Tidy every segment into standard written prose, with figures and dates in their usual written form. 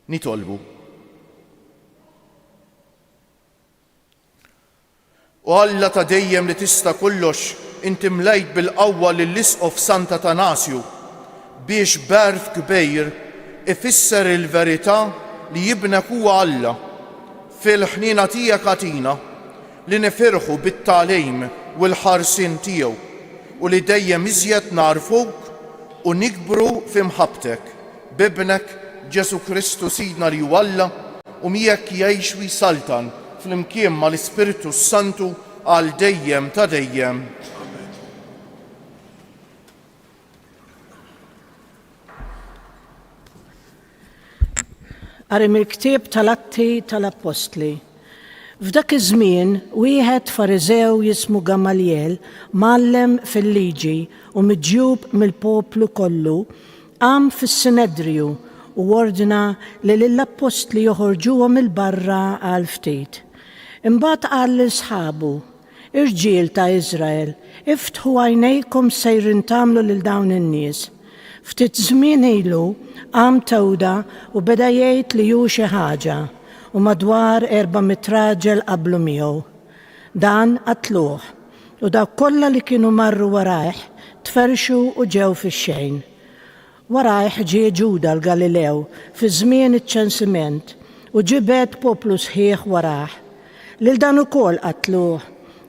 nitolbu. U Alla ta' dejjem li tista' kollox, inti mlejt bil-qawwa lill-Isqof Sant'Atanasju biex berf kbejr ifisser il-verità li jibnek huwa Alla fil-ħnina tiegħek għatina li nifirħu bit-tagħlim u l-ħarsien tiegħu u li dejjem iżjed narfuk u nikbru f'imħabbtek b'ibnek Ġesu Kristu Sidna li huwa Alla u miegħek jgħix u jsaltan fl-imkien mal-Ispiritu Santu għal dejjem ta' dejjem. Qari mill-ktieb tal-Atti tal-Apostli. F'dak iż-żmien wieħed Fariżew jismu Gamaliel mgħallem fil-liġi u miġjub mill-poplu kollu qam fis-Sinedriju u ordna li lill-Apostli joħorġuhom il-barra għal ftit. Imbagħad qal l-isħabu: Irġiel ta' Iżrael, iftħu għajnejkom sejrin tagħmlu lil dawn in-nies. Ftit żmien ilu qam Tewda u beda jgħid li hu xi ħaġa u madwar 400 raġel qablu miegħu. Dan qatluh u dawk kollha li kienu marru warajh tferxu u ġew fix-xejn. Warajh ġie Ġuda l-Galilew fi żmien iċ-ċensiment u ġibed poplu sħiħ warah. Lil dan ukoll qatluh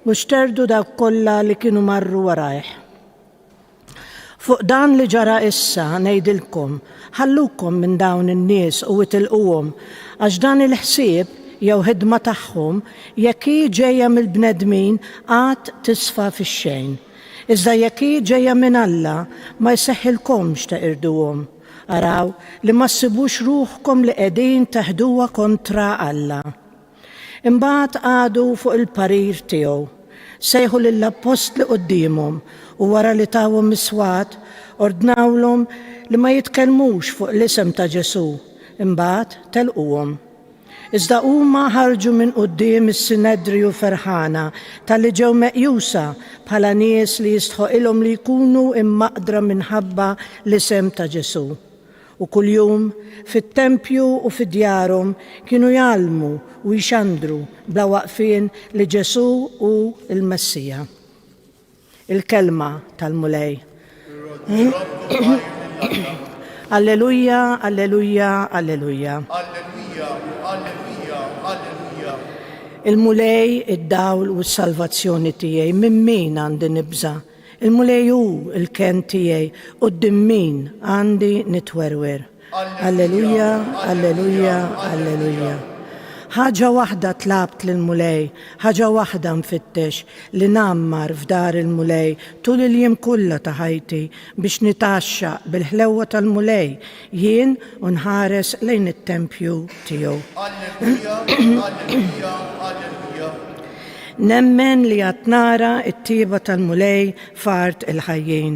u xterdu dawk kollha li kienu marru warajh. Fuq dan li ġara issa ngħidilkom, ħallukom minn dawn in-nies u itilquhom għax dan il-ħsieb jew ħidma tagħhom jekk hi ġejja mill-bnedmin qatt tisfa fix-xejn. Iżda jekk hi ġejja minn Alla ma jseħħilkomx taqirduhom. Araw li ma ssibux ruħkom li qegħdin teħduha kontra Alla. Imbagħad għadu fuq il-parir tiegħu. Sejħu lill-apostli qudiemhom u wara li tawhom miswat ordnawlhom li ma jitkellmux fuq l-isem ta' Ġesu. Imbagħad telquhom. Iżda huma ħarġu minn quddiem is-Sinedriju ferħana tal-li ġew meqjusa bħala nies li jistħoqilhom li jkunu immaqdra minħabba l-isem ta' Ġesu. U kuljum fit-tempju u fid-djarhom kienu jgħallmu u jxandru bla waqfien li Ġesu hu l-Messija. Il-kelma tal-mulej. Alleluja, alleluja, alleluja. Alleluja, alleluja, alleluja. Il-mulej, id-dawl u s-salvazzjoni tiegħi minn min għandi nibża. Il-mulej hu il-ken tiegħi quddiem min għandi nitwerwer. Alleluja, alleluja, alleluja. Ħaġa waħda tlabt lill-mulej, ħaġa waħda nfittex li nammar f'dar il-mulej tul il-jiem kollha ta' ħajti biex nitaxxaq bil-ħlewwa tal-mulej jien u nħares lejn it-tempju tiegħu. Alleluja, alleluja, alleluja. Nemmen li qed nara t-tieba tal-mulej fart il-ħajjin.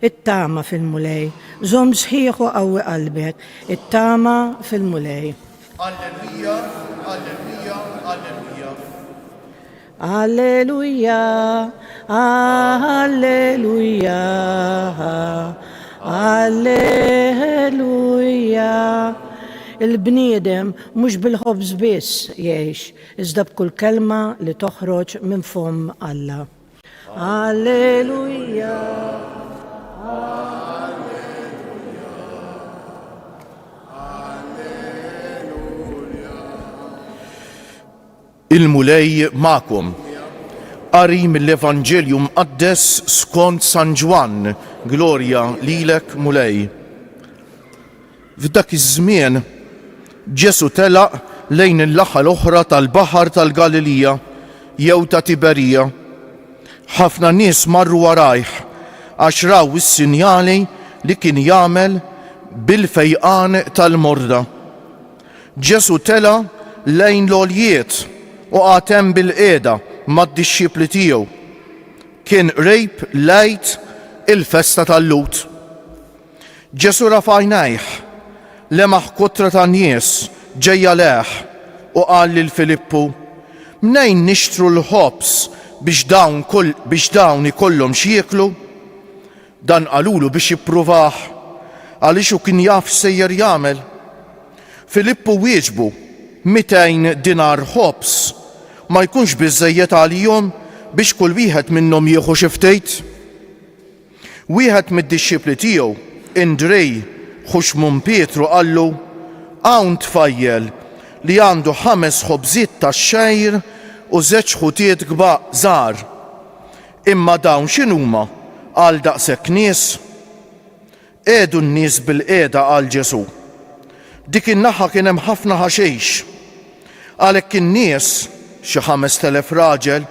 It-tama fil-mulej, żomm sħiħ u qawwi qalbek, it-tama fil-mulej. Alleluja, alleluja, alleluja. Alleluja, alleluja, alleluja. Il-bniedem mhux bil-ħobż biss jgħix, iżda b'kull kelma li toħroġ minn fom Alla. Alleluja. Il-mulej ma'kom. Qari mill-Evanġelju mqaddes skont San Ġwan, glorja lilek mulej. F'dak iż-żmien Ġesu telaq lejn il-naħa l-oħra tal-baħar tal-Galilija jew ta' Tiberija. Ħafna nies marru warajh għax raw is-sinjali li kien jagħmel bil-fejqan tal-morda. Ġesu tela lejn l-għoljiet u għatem bil-qiegħda mad-dixxipli tiegħu. Kien qrib lejt il-festa tal-Lut. Ġesu rafa' għajnejh lemaħ kotra ta' nies ġejja leħ u qal lil Filippu: mnejn nixtru l-ħobs biex dawn ikollhom xi jieklu? Dan qalulu biex jippruvah għaliex hu kien jaf x'sejjer jagħmel. Filippu wieġbu 200 dinar ħobs ma jkunx biżżejjed għalihom biex kull wieħed minnhom jieħu xi ftit? Wieħed mid-dixxipli tiegħu, Indrej, Xuxmun Pietru qallu: hawn tfajjel li għandu 5 ħobżiet tax-xejr u 2 ħutiet żgħar. Imma dawn x'inhuma għal daqshekk nies? Qiegħdu n-nies bil-qiegħda għal Ġesu. Dik in-naħa kien hemm ħafna ħaxix. Għalhekk in-nies, xi 5,000 raġel,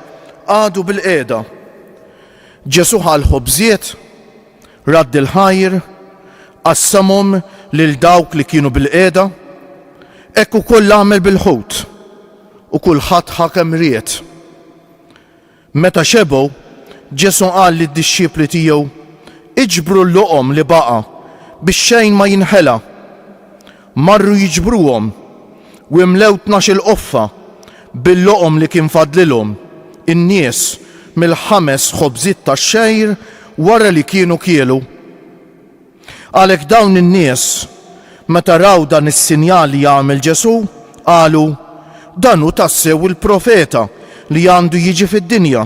għadu bil-qiegħda. Ġesu ħal ħobżiet, radd il-ħajr, qassamhom lil dawk li kienu bil-qiegħda, hekk ukoll għamel bil-ħut u kulħadd ħakem ried. Meta xebgħu, Ġesu qal lid-dixxipli tiegħu: iġbru l-loqom li baqa' biex xejn ma jinħela. Marru jiġbruhom u imlew 12 qoffa bil-loqom li kien fadlilhom in-nies mill-5 ħobżiet tax-xejr wara li kienu kielu. Għalhekk dawn in-nies meta raw dan is-sinjal li jagħmel Ġesu qalu: dan hu tassew il-profeta li għandu jiġi fid-dinja.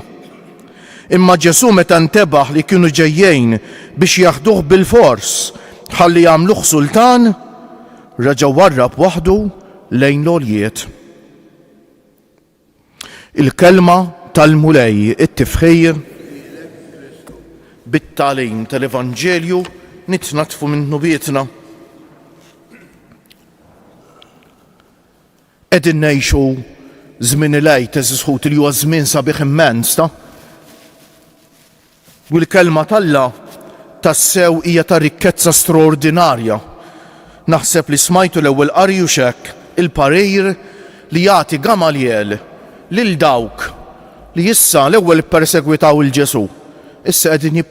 Imma Ġesu meta ntebaħ li kienu ġejjin biex jaħduh bil-fors ħalli jagħmluh sultan, raġa' warrab waħdu lejn l-għoljiet. Il-kelma tal-mulej it-tifħir bit-tagħlim tal-Evanġelju nitnatfu minn nubietna. Qegħdin ngħixu żmien il-għid eżisħut li huwa żmien sabiħ immens ta'. U l-kelma tal-Alla tassew hija ta' rikkezza straordinarja. Naħseb li smajtu l-ewwel qari u xekk il-parir li jagħti Gamaliel lil dawk li issa l-ewwel ippersegwitaw il-Ġesu, issa qegħdin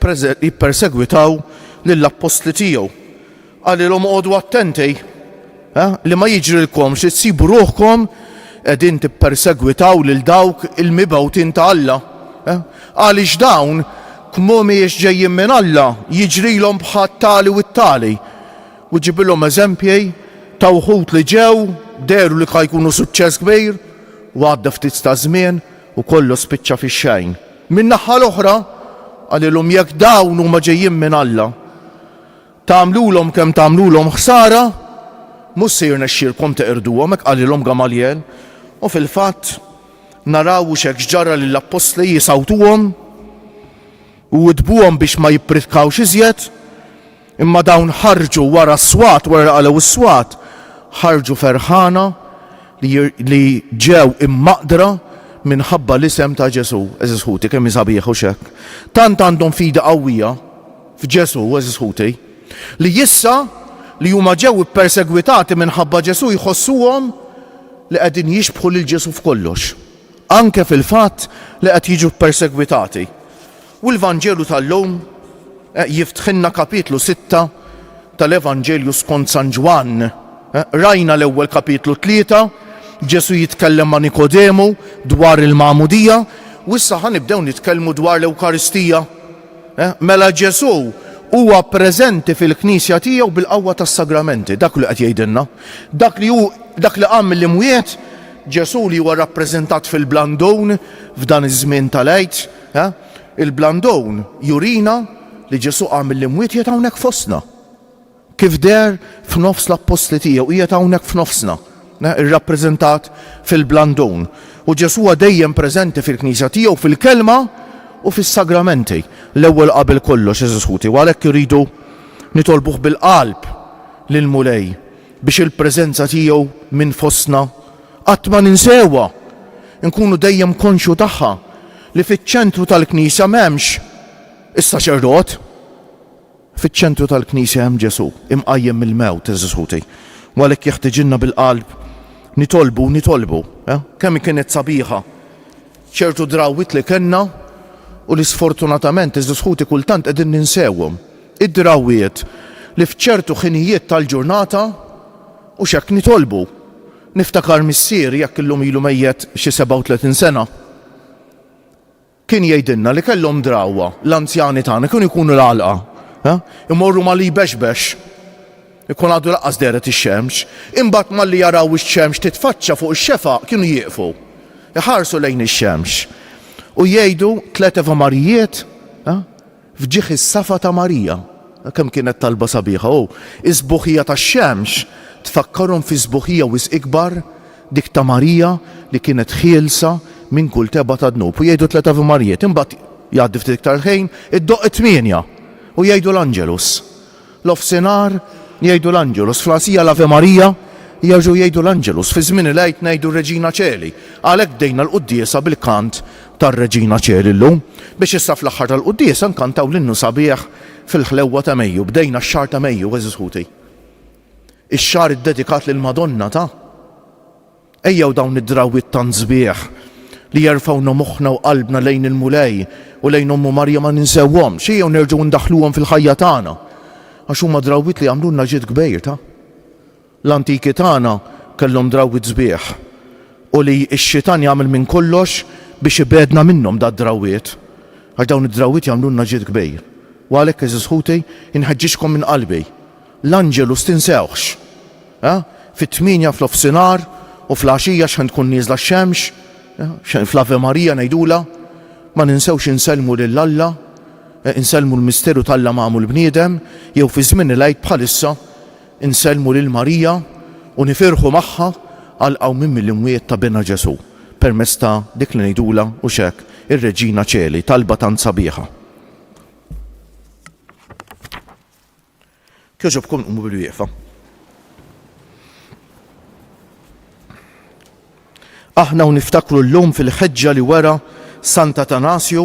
jippersegwitaw lill-apostli tiegħu. Qalilhom qogħdu attenti li ma jiġrilkomx issibu ruħkom qegħdin tippersegwitaw lil dawk il-mibgħutin ta' Alla. Għaliex dawn kmu mhijiex ġejjin minn Alla jiġrilhom bħat tali u t-tali. U ġibilhom eżempji ta' wħud li ġew deru li jkunu suċċess kbir u għadda ftit ta' żmien u kollu spiċċa fix-xejn. Min-naħa l-oħra qalilhom jekk dawn huma ġejjin minn Alla tagħmlulhom kemm tagħmlulhom ħsara, mhux se jirnexxielkom teqirduhom, hekk qalilhom Gamaliel. U fil-fatt naraw x'hekk ġara lill-apostli jisawtuhom u widbuhom biex ma jippриткawx iżjed. Imma dawn ħarġu wara s-swat, wara qalew is-swat, ħarġu ferħana li ġew immaqdra minħabba l-isem ta' Ġesu. Eżisħuti kemm sabiħ u xekk. Tant għandhom fida qawwija f'Ġesu eżisħuti li issa li huma ġew ippersegwitati minħabba Ġesu jħossuhom li qegħdin jixbħu lil Ġesu f'kollox. Anke fil-fatt li qed jiġu ppersegwitati. U l-Vanġelu tal-lum jiftħinna kapitlu 6 tal-Evanġelju skont San Ġwan. Rajna l-ewwel kapitlu 3, Ġesu jitkellem ma' Nikodemu dwar il-Magħmudija u issa ħanibdew nitkellmu dwar l-Ewkaristija. Mela Ġesu huwa preżenti fil-Knisja tiegħu bil-qawwa tas-sagramenti, dak li qed jgħidilna. Dak li qam mill-imwiet, Ġesu li huwa rappreżentat fil-blandown f'dan iż-żmien tal-għid. Il-blandown jurina li Ġesu qam mill-imwiet qiegħed hawnhekk fostna. Kif der f'nofs l-apostli tiegħu qiegħed hawnhekk f'nofsna, irrappreżentat fil-blandown. U Ġesu huwa dejjem preżenti fil-Knisja tiegħu fil-kelma u fis-sagramenti l-ewwel qabel kollox eżisħuti. U għalhekk iridu nitolbuh bil-qalb lill-mulej biex il-preżenza tiegħu minn fostna qatt ma ninsewha, nkunu dejjem konxju tagħha li fiċ-ċentru tal-Knisja m'hemmx is-saċerdot. Fiċ-ċentru tal-Knisja hemm Ġesu imqajjem mill-mewt eżisħuti. U għalhekk jeħtieġilna bil-qalb nitolbu. Kemm kienet sabiħa ċertu drawwiet li kellna u li sfortunatament eżisħuti kultant qegħdin ninsewhom. Id-drawwiet li f'ċertu ħinijiet tal-ġurnata u x'hekk nitolbu. Niftakar missier jekk illum ilu mejjed xi 37 sena. Kien jgħidilna li kellhom drawwa l-anzjani tagħna kienu jkunu l-għalqa, imorru ma li bexbex ikun għadu laqqas deret ix-xemx, imbagħad malli jaraw ix-xemx titfaċċa fuq ix-xefaq kienu jieqfu. Iħarsu lejn ix-xemx u jgħidu 3 Ave Marijiet fġieħ is-safa ta' Marija. Kemm kienet talba sabiħa iż-sbuħija tax-xemx tfakkarhom fi sbuħija wisq ikbar dik ta' Marija li kienet ħielsa minn kull teba ta' dnub. U jgħidu 3 Ave Marijiet, imbagħad jgħaddi ftit iktar ħin iddoq 8 u jgħidu l-Anġelus. L-ofsinhar jgħidu l-Anġelus, fl-għasija l-Ave Marija jerġgħu jgħidu l-Anġelus, fi żmien il-għid ngħidu Reġina Ċeli. Għalhekk bdejna l-quddiesa bil-kant tar-Reġina Ċeli llum biex issa fl-aħħar tal-quddiesa nkantaw l-innu sabiħ fil-ħlewwa ta' Mejju. Bdejna x-xahar ta' Mejju, eżis ħuti. Ix-xahar iddedikat lil Madonna ta' ejjew dawn id-drawwiet tant sbieħ li jerfgħuna moħħna u qalbna lejn il-Mulej u lejn Ommu Marja ma ninsewhomx, ejjew nerġgħu ndaħluhom fil-ħajja tagħna. Għax huma drawwiet li għamlulna ġid kbejr ta'. L-antiki tagħna kellhom drawwiet sbieħ u li x-xitan jagħmel minn kollox biex ibedna minnhom da' drawwiet. Għax dawn id-drawwiet jagħmlulna ġid kbejr. U għalhekk eżis ħuti inħeġġixkom minn qalbi. L-Anġelus tinsewx. Fit-8 fl-ofsinhar u fl-għaxija x'ħan tkun nieżla x-xemx, fl-Ave Marija ngħidula, ma ninsewx insellmu lil Alla, insellmu l-misteru tal-Alla magħmul bniedem, jew fi żmien il-għid bħalissa insellmu lil Marija u nifirħu magħha għal qawmien mill-imwiet ta' Bena Ġesu permezz ta' dik li ngħidula u x'hekk ir-Reġina Ċeli, talba tant sabiħa. Kieġobkom qumu bil-wieqfa. Aħna u niftakru llum fil-ħeġġa li wera Sant Atanasju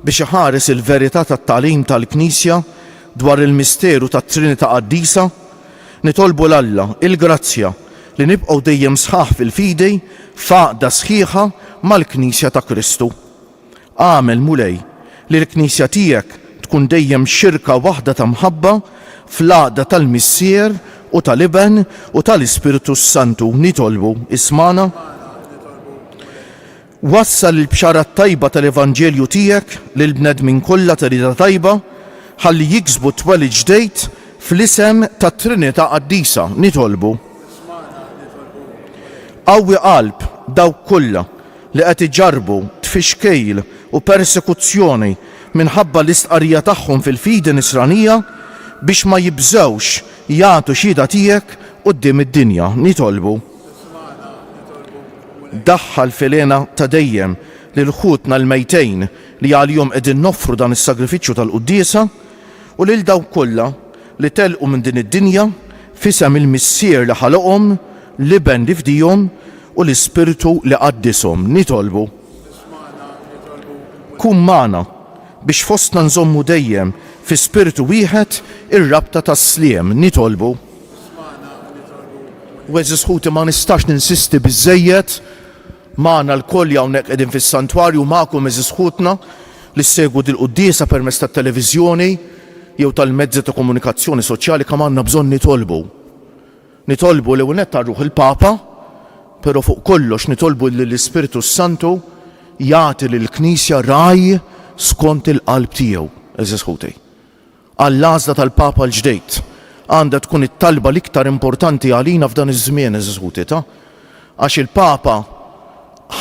biex iħares il-verità tat-tagħlim tal-Knisja dwar il-misteru tat-Trinità Qaddisa, nitolbu l-Alla il-grazzja li nibqgħu dejjem sħaħ fil-fidi faqda sħiħa mal-Knisja ta' Kristu. Għamel Mulej li l-Knisja tiegħek tkun dejjem xirka waħda ta' mħabba fl-għaqda tal-Missier u tal-Iben u tal-Ispiritu Santu. Nitolbu ismana. Wassal il-bxara tajba tal-Evanġelju tiegħek lil bnedmin kollha ta' rida tajba ħalli jiksbu twelid ġdejt fl-isem tat-Trinità Qaddisa. Nitolbu. Qawwi qalb dawk kollha li qed iġarbu tfixkejl u persekuzzjoni minħabba l-istqarrija tagħhom fil-fidi nisranija biex ma jibżgħux jagħtu xhieda tiegħek quddiem id-dinja. Nitolbu. Daħħal filena ta' dejjem lil ħutna l-mejtejn li għalihom qegħdin noffru dan is-sagrifiċċju tal-quddiesa u lil dawk kollha li telqu minn din id-dinja f'isem il-Missier li ħaloqhom, l-Iben li fdihom u l-Ispiritu li qaddishom. Nitolbu. Kun magħna biex fostna nżommu dejjem fi spiritu wieħed ir-rabta tas-sliem. Nitolbu. U eżis ħuti ma nistax ninsisti biżżejjed magħna l-koll hawnhekk qegħdin fis-santwarju magħkom eżis ħutna li ssegwu dil-quddiesa permezz tat-televiżjoni jew tal-mezzi ta' komunikazzjoni soċjali kemm għandna bżonn nitolbu. Nitolbu li wieħed tarruh il-Papa, però fuq kollox nitolbu li l-Ispiritu Santu jagħti lill-Knisja raj skont il-qalb tiegħu, eżis ħuti. Għall-għażla tal-Papa l-ġdejt għandha tkun it-talba l-iktar importanti għalina f'dan iż-żmien eżis ħuti ta' għax il-Papa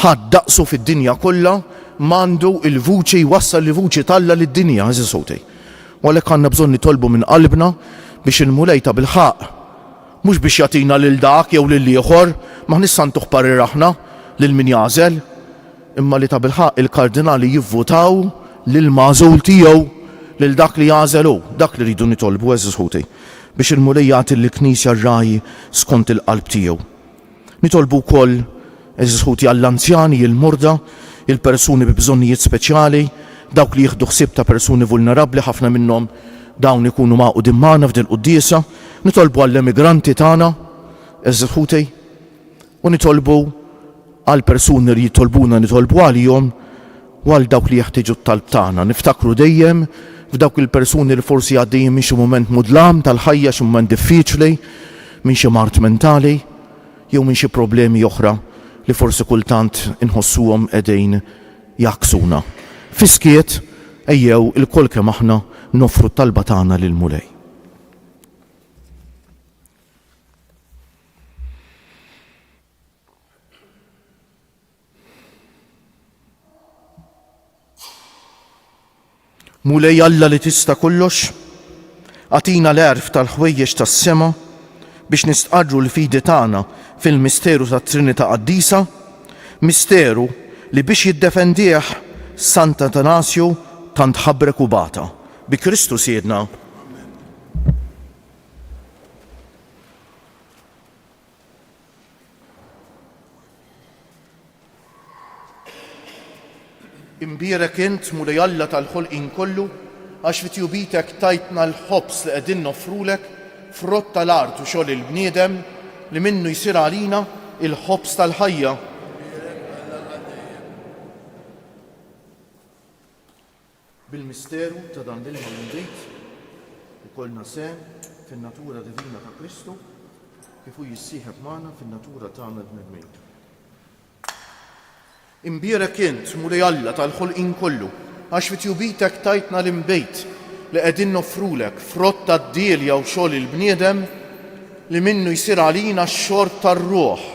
ħadd daqsu fid-dinja kollha m'għandu il-vuċi jwassal li vuċi talla lid-dinja eżis ħuti. U għalhekk għandna bżonn nitolbu minn qalbna biex il-Mulej ta' bil-ħaq mhux biex jagħtina lil dak jew lil ieħor ma nista' ntuħ parir aħna lil min jażel, imma li ta' bil-ħaq il-kardinali jivvutaw lil magħżul tiegħu lil dak li jażelu, dak li rridu nitolbu eżis ħuti biex il-Mulej jagħti lill-Knisja r-raj skont il-qalb tiegħu. Nitolbu wkoll eżis ħuti għall-anzjani, il-murda, il-persuni bi bżonnijiet speċjali, dawk li jieħdu ħsieb ta' persuni vulnerabbli ħafna minnhom dawn ikunu maqudin magħna f'din quddiesa, nitolbu għall-immigranti tagħna, eżis ħuti, u nitolbu għall persuni li jitolbuna nitolbu għalihom u għal dawk li jeħtieġu t-talb tagħna. Niftakru dejjem f'dawk il-persuni li forsi għaddejjin minn xi mument mudlam tal-ħajja, xi mument diffiċli, minn xi mart mentali, jew minn xi problemi oħra li forsi kultant inħossuhom qegħdin jaqsuna. Fiskiet ejjew il-kol kemm aħna noffru t-talba tagħna lil Mulej. Mulej Alla li tista' kollox, għatina l-erf tal-ħwejjeġ tas-sema biex nistqarru l-fidi tagħna fil-misteru tat-Trinità Qaddisa, misteru li biex jiddefendih Sant Atanasju tant ħabbrek u bata. Bi Kristu siedna. Imbierek int mulej Alla tal-ħolqien kollu għax fit-tjubitek tajtna l-ħobs li qegħdin nofrulek frott tal-art u xogħol il-bniedem li minnu jsir għalina il-ħobs tal-ħajja. Bil-misteru ta' dan l-ilma l-bejt ikollna sem fin-natura divina ta' Kristu kif hu jissieħeb magħna fin-natura tagħna l-bnedmin. Imbierek int mulej Alla tal-ħolqien kollu għax fit-tjubitek tajtna l-imbejt li qegħdin nofrulek frott tad-diel jew xogħol il-bniedem li minnu jsir għalina x-xorb tar-ruħ.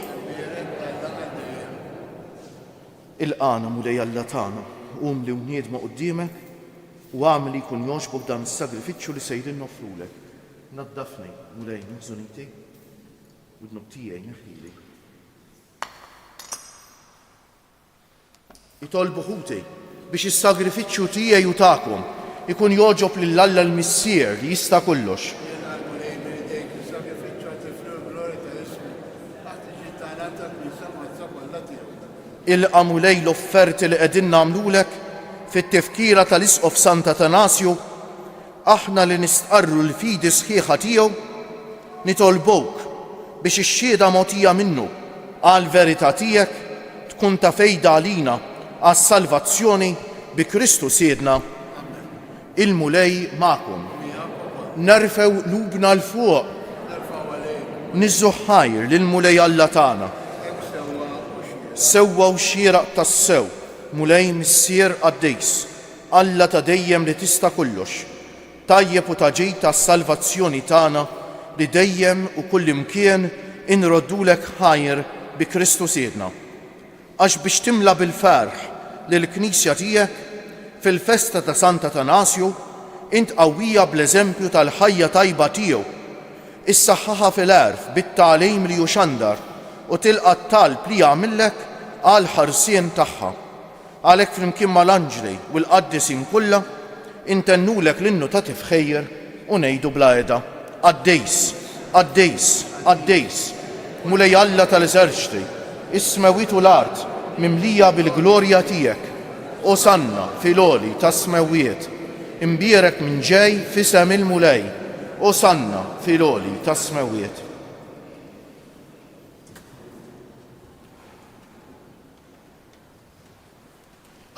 Il-qana mulej Alla tagħna qum li wniedma quddiemek u għamel li jkun jogħġbok dan is-sagrifiċċju li sejrin nofrulek. Naddafni mulej żuniti u d-nob tiegħi neħħili. Itolbu ħuti biex is-sagrifiċċju tiegħi u tagħkom ikun jogħġob lil Alla l-Missier li jista' kollox. Ilqa' mulej l-offerti li qegħdin nagħmlulek fit-tifkira tal-Isqof Sant Atanasju, aħna li nistqarru l-fidi sħiħa tiegħu nitolbok biex ix-xhieda mogħtija minnu għall-verità tiegħek tkun ta' fejda għalina għas-salvazzjoni bi Kristu siedna. Il-mulej magħkom. Nerfew lubna l-fuq. Niżżu ħajr lill-mulej Alla tagħna. Sewwa u xieraq tas-sew, mulej Missier Qaddejs, Alla ta' dejjem li tista' kollox. Tajjeb u ta' ġid tas-salvazzjoni tagħna li dejjem u kullimkien inroddulek ħajr bi Kristu siedna. Għax biex timla bil-ferħ lill-Knisja tiegħek fil-festa ta' Sant Atanasju int qawwija bl-eżempju tal-ħajja tajba tiegħu, issaħħaħa fil-għerf bit-tagħlim li juxandar u tilqa' t-talb li jagħmillek għal ħarsien tagħha. Għalhekk flimkien mal-anġli u l-qaddisin kollha intennulek l-innu ta' tifħejjer u ngħidu bla qiegħda: Qaddejs, Qaddejs, Qaddejs, mulej Alla tal-eżerċti, is-smewiet u l-art mimlija bil-glorja tiegħek, Osanna fil-għoli tas-smewiet, imbierek minn ġej f'isem il-mulej, Osanna fil-għoli tas-smewiet.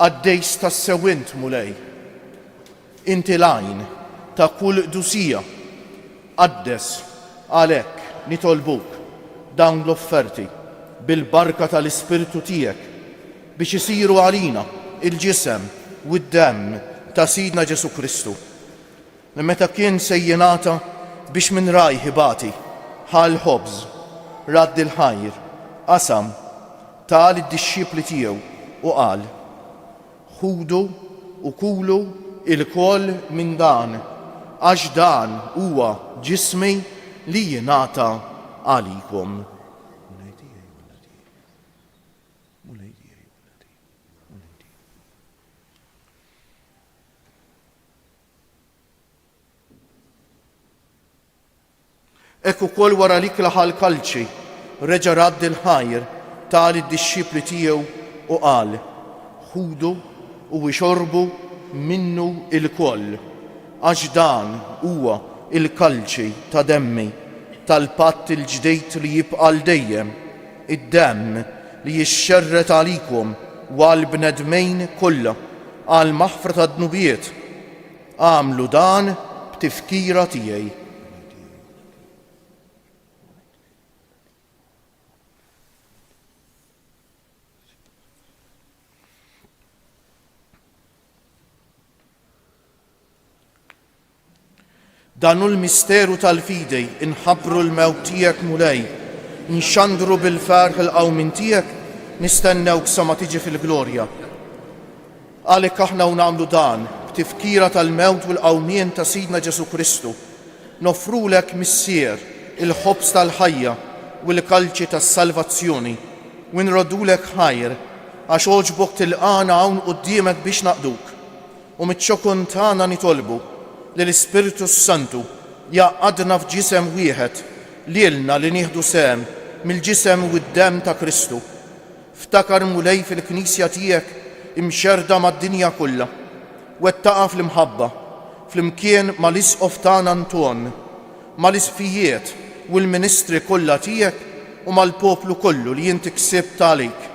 Qaddejs tas-sewint mulej, inti l-għajn ta' kull qdusija, qaddes għalhekk nitolbuk dawn l-offerti bil-barka tal-Ispirtu tiegħek biex isiru għalina il-ġisem u d-demm ta' Sidna Ġesu Kristu. Li meta kien sejjenata biex minn raj ħibati ħal ħobż, radd il-ħajr, qasam tal id-dixxipli tiegħu u qal: ħudu u kulu il-koll minn dan, għax dan huwa ġismi li jingħata għalikom. Ekku kol wara lik laħal kalċi, reġa' radd il-ħajr tal id-dixxipli tiegħu u qal: ħudu u ixorbu minnu il-koll, għax dan huwa il-kalċi ta' demmi tal-patt il-ġdejt li jibqa' dejjem, id-demm li jixxerret għalikom u għall-bnedmejn kollha għal maħfra ta' dnubiet. Għamlu dan b'tifkira tiegħi. Danu l-misteru tal-fidej inħabbru l-mewt tiegħek mulej, nxandru bil-ferħ il-qawmin tiegħek, nistennewk sa ma tiġi fil-glorja. Għalhekk aħna nagħmlu dan b'tifkira tal-mewt u l-qawmien ta' Sidna Ġesu Kristu, nofrulek missier il-ħobs tal-ħajja u l-kalċi tas-salvazzjoni u nrodulek ħajr għax oġbok tilqana hawn quddiemek biex naqduk u mit-ċokun tagħna nitolbu li l-Ispiritu Santu jaqgħadna f'ġisem wieħed lilna li nieħdu sehem mill-ġisem u d-demm ta' Kristu. Ftakar mulej fil-Knisja tiegħek imxerda mad-dinja kollha, wettaqa fl-imħabba, fl-imkien mal-isqof tagħna Anton, mal-isfijiet u l-ministri kollha tiegħek u mal-poplu kollu li inti ksibt għalik.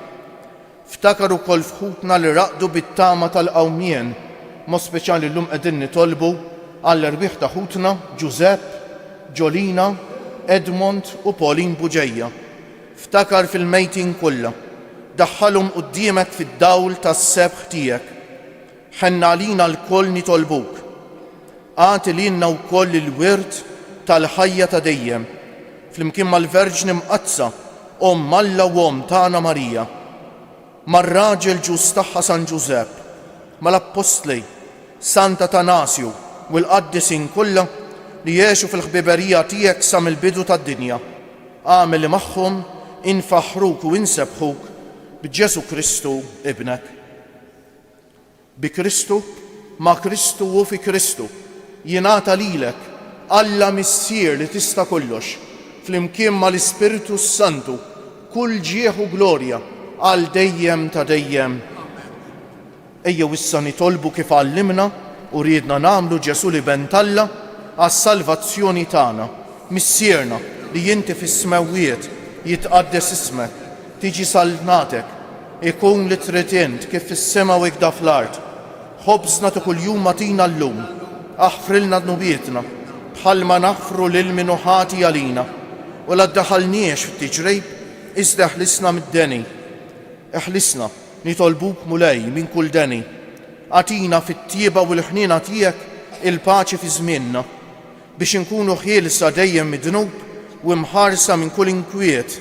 Ftakar ukoll fħutna li raqdu bit-tama tal-qawmien, mod speċjali llum qegħdin nitolbu għall-erbieħ ta' ħutna Giuseppe, Jolina, Edmond u Pauline Buġejja. Ftakar fil-mejtin kollha, daħħalhom quddiemek fid-dawl tas-sebħ tiegħek. Ħenna għalina l-koll nitolbuk. Għati lilna wkoll il-wirt tal-ħajja ta' dejjem, flimkien mal-Verġni Mqazza, Alla u tagħna Marija, mar-raġel ġus tagħha San Giuseppe, mal-Apostli, Santa Tanasju u l-qaddisin kollha li jgħixu fil-ħbiberija tiegħek sa mill-bidu tad-dinja. Għamel li magħhom infaħruk u insebħuk b'Ġesu Kristu ibnek. Bi Kristu, ma' Kristu u fi Kristu jingħata lilek Alla missier li tista' kollox, flimkien mal-Ispiritu Santu, kull ġieħ u glorja għal dejjem ta' dejjem. Ejjew issa nitolbu kif għallimna u riedna nagħmlu Ġesu li bentalla għas-salvazzjoni tagħna, missierna li inti fis-smewwiet jitqaddes ismek, tiġi salnatek, ikun li trid int kif fis-sema u ikda fl-ard. Ħobżna ta' kuljum atina llum, aħfrilna dnubietna bħalma naħfru lil min ħati għalina u la ddaħħalniex fit-tiġrejb iżda ħlisna mid-deni. Eħlisna nitolbuk mulej minn kull deni. Atina fit-tieba u l-ħniena tiegħek il-paċi fi żmienna biex inkunu ħielsa dejjem mid-dnub u mħarsa minn kull inkwiet.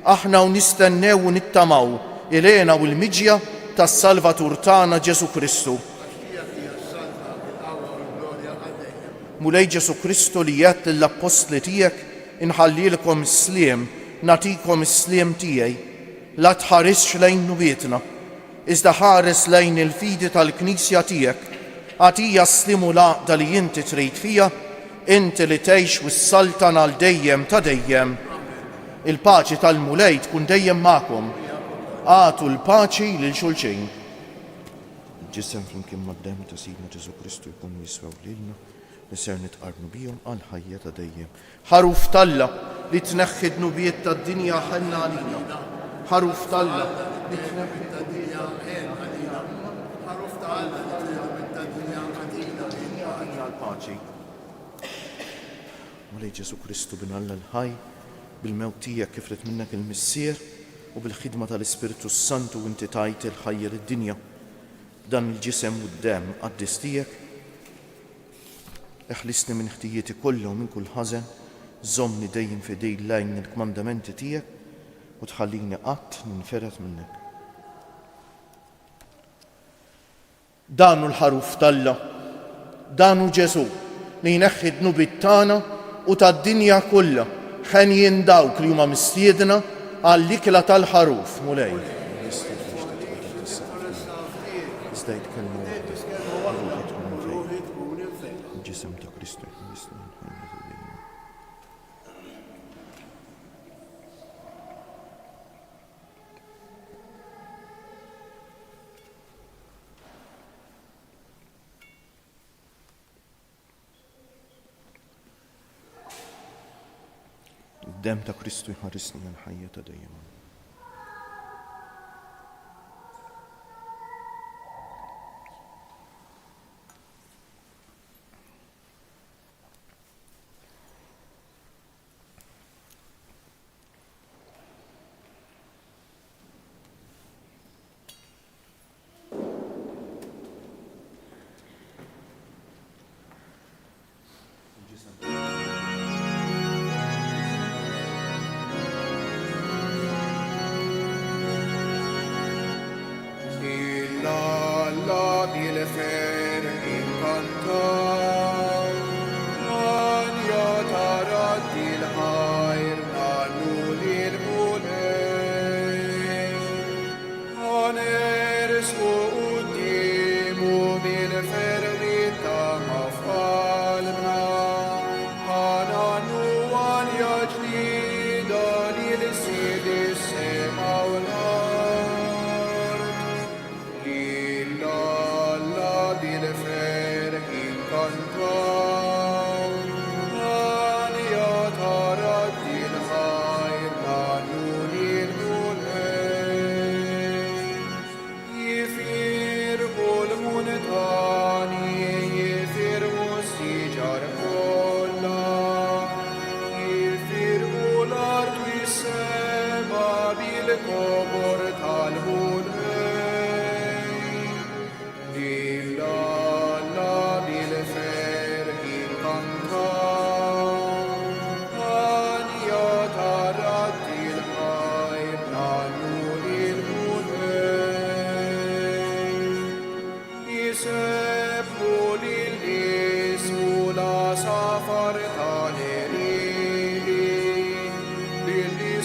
Aħna u nistennew u nittamaw il-għena u l-miġja tas-Salvatur tagħna Ġesu Kristu. Mulej Ġesu Kristu li jgħid lill-Apostli tiegħek inħallilkom is-sliem, natikom is-sliem tiegħi. La tħarisx lejn nubietna, iżda ħares lejn il-fidi tal-Knisja tiegħek. Għatija s-slimu laqda li inti trid fija, inti li tgħix wis-saltan għal dejjem ta' dejjem. Il-paċi tal-mulej tkun dejjem magħkom. Għatu l-paċi lil xulxin. Ġisem flimkien mad-demm ta' Sidna Ġesu Kristu jkunu jiswew lilna li ser nitqarnu bihom għal ħajja ta' dejjem. Ħaruf talla li tneħħi d-nubiet tad-dinja ħenna għalina. Ħaruf talla li tneħħi d-dinja għalina. Ħaruf talla li tneħħi d-dinja għalina l-paċi. Mulej Ġesu Kristu binalla l-ħaj bil-mewt tiegħek kif rid minnek il-missier u bil-ħidma tal-Ispiritu Santu inti tajt il-ħajja lid-dinja. Dan il-ġisem u d-demm qaddis tiegħek eħlisni minn ħtijieti kollha u minn kull ħażen, żommni dejjem f'idej lejn il-kmandamenti tiegħek u tħallini qatt ninferet minnek. Danu l-ħaruf talla, danu Ġesu li jneħħi d-nubiet tagħna u tad-dinja kollha ħenjin dawk li huma mistiedna għall-ikla tal-ħaruf mulej. Ġisem ta' Kristu. Id-demm ta' Kristu jħarisni għal ħajja ta' dejjem.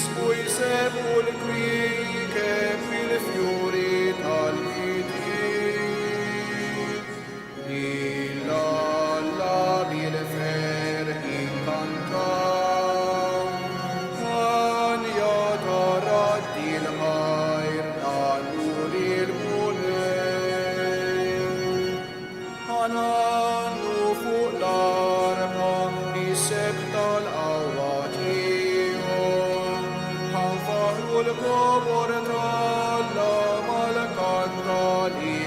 jisqu sepulcri che fil-fjuri tal-viti. Illa bil-ferħi kantaw, an jataraddi l-ħajr għalluri l-mulej. Ħanannu fuq l-arma niseb tal-qawwatijom, ħanfaħru l-kobor tal-lama l-kantra li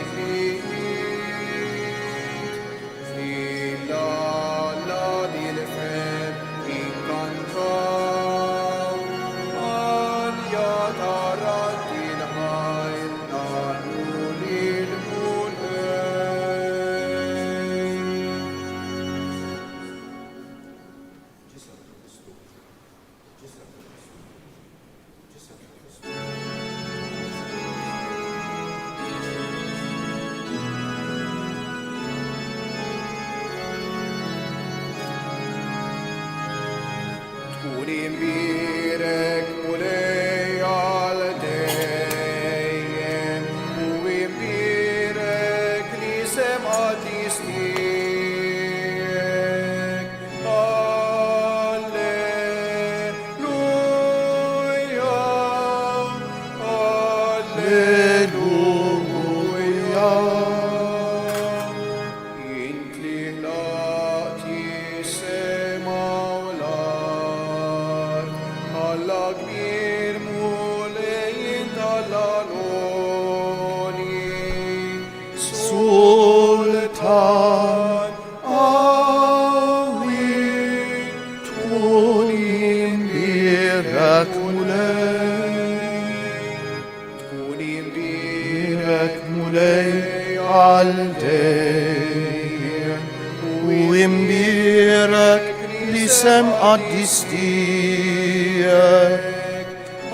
imbirek mulej għal dejjem u imbirek li sema tistijek. Alleluja, alleluja. Int li laqti sema alla kbir mulejn tal-għaloni, Sultan għawi tkun imbirek mulej għal-dejjem u imbirek li semqa tistijek.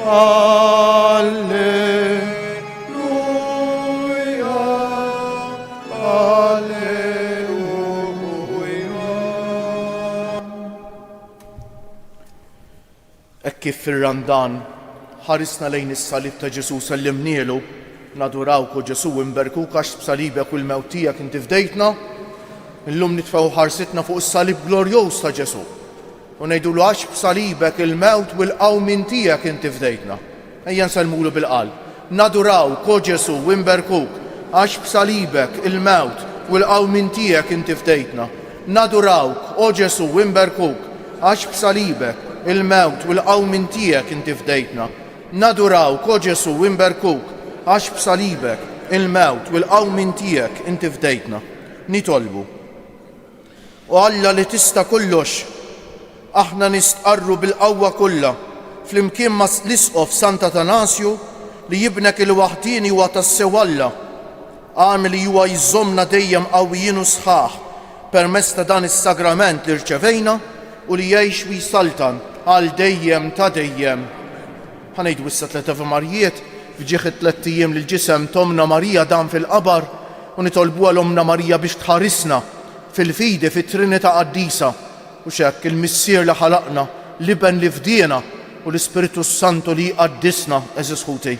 Alleluja, alleluja. Kif fir-Randan ħarisna lejn is-salib ta' Ġesu sellimnielu, nadurawk u Ġesu imberkuk għax b'salibek u l-mewt tiegħek inti fdejtna, illum nitfgħu ħarsitna fuq is-salib glorjuż ta' Ġesu. U ngħidulu għax b'salibek il-mewt u l-qawmin tiegħek inti fdejtna. Ejja nsellmulu bil-qalb. Nadurawk o Ġesu u imberkuk għax b'salibek il-mewt u l-qawmin tiegħek inti fdejtna. Nadurawk o Ġesu u imberkuk għax b'salibek il-mewt u l-qawmin tiegħek inti fdejtna. Nadurawk o Ġesu u imberkuk għax b'salibek il-mewt u l-qawmin tiegħek inti fdejtna. Nitolbu. U Alla li tista' kollox, aħna nistqarru bil-qawwa kollha flimkien ma' l-Isqof Sant Atanasju li jibnek il-waħdini huwa tassew Alla, għamel li huwa jżommna dejjem qawwijin u sħaħ permezz ta' dan is-sagrament li rċevejna u li jgħix u jsaltan għal dejjem ta' dejjem. Ħanejdu issa tliet Ave Marijiet fġieħ it-tliet ijiem lil ġisem Tomna Marija dan fil-qabar u nitolbuha l-Omna Marija biex tħarisna fil-fidi fit-Trinità Qaddisa u xekk il-missier li ħalaqna, liben li fdiena u l-Ispiritu Santu li jqaddisna eżis ħuti.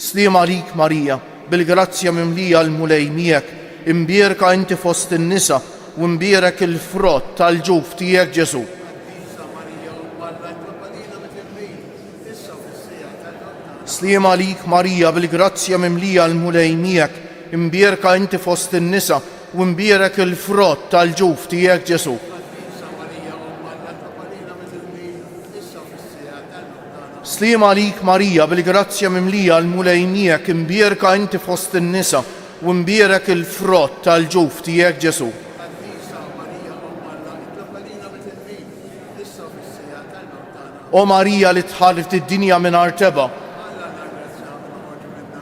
Sliem għalik Marija, bil-grazzja mimlija l-mulej miegħek, imbierka inti fost in-nisa u imbierek il-frott tal-ġuf tiegħek Ġesu. Sliem għalik Marija, bil-grazzja mimlija l-mulej miegħek, imbierka inti fost in-nisa u imbierek il-frott tal-ġuf tiegħek Ġesu. Sliem għalik Marija, bil-grazzja mimlija l-mulej miegħek, imbierka inti fost in-nisa u imbierek il-frott tal-ġuf tiegħek Ġesu. O Marija li tħallift id-dinja mingħajr teba,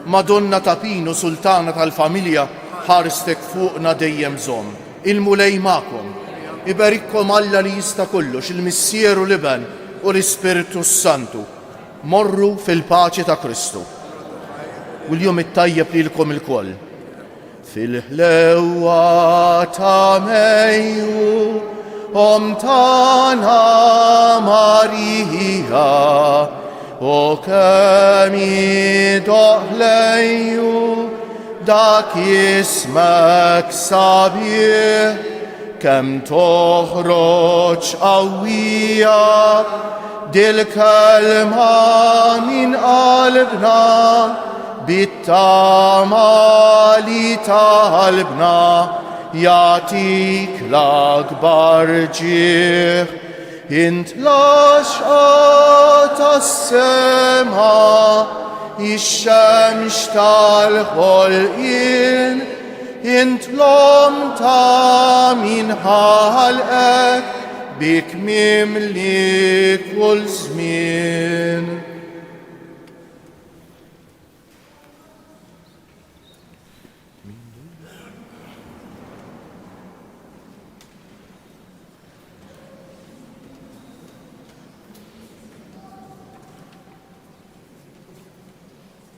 Madonna ta' Pinu, Sultana tal-familja, ħarstek fuqna dejjem żomm. Il-mulej magħkom, iberikkom Alla li jista' kollox, il-Missieru liben u l-Ispiritu Santu. Morru fil-paċi ta' Kristu. U l-jum it-tajjeb lilkom il-koll. Fil-ħlewa ta' Mejju, Om tana Marija, وكمي دهليو داك اسمك صبيح كم تخرج قوية دي الكلمة من قلبنا بالتمالي طلبنا يعطيك الأكبر جيح انت لاشقات السما الشمس تالخلقين انت لمتا من حلقك بك مملك كل زمين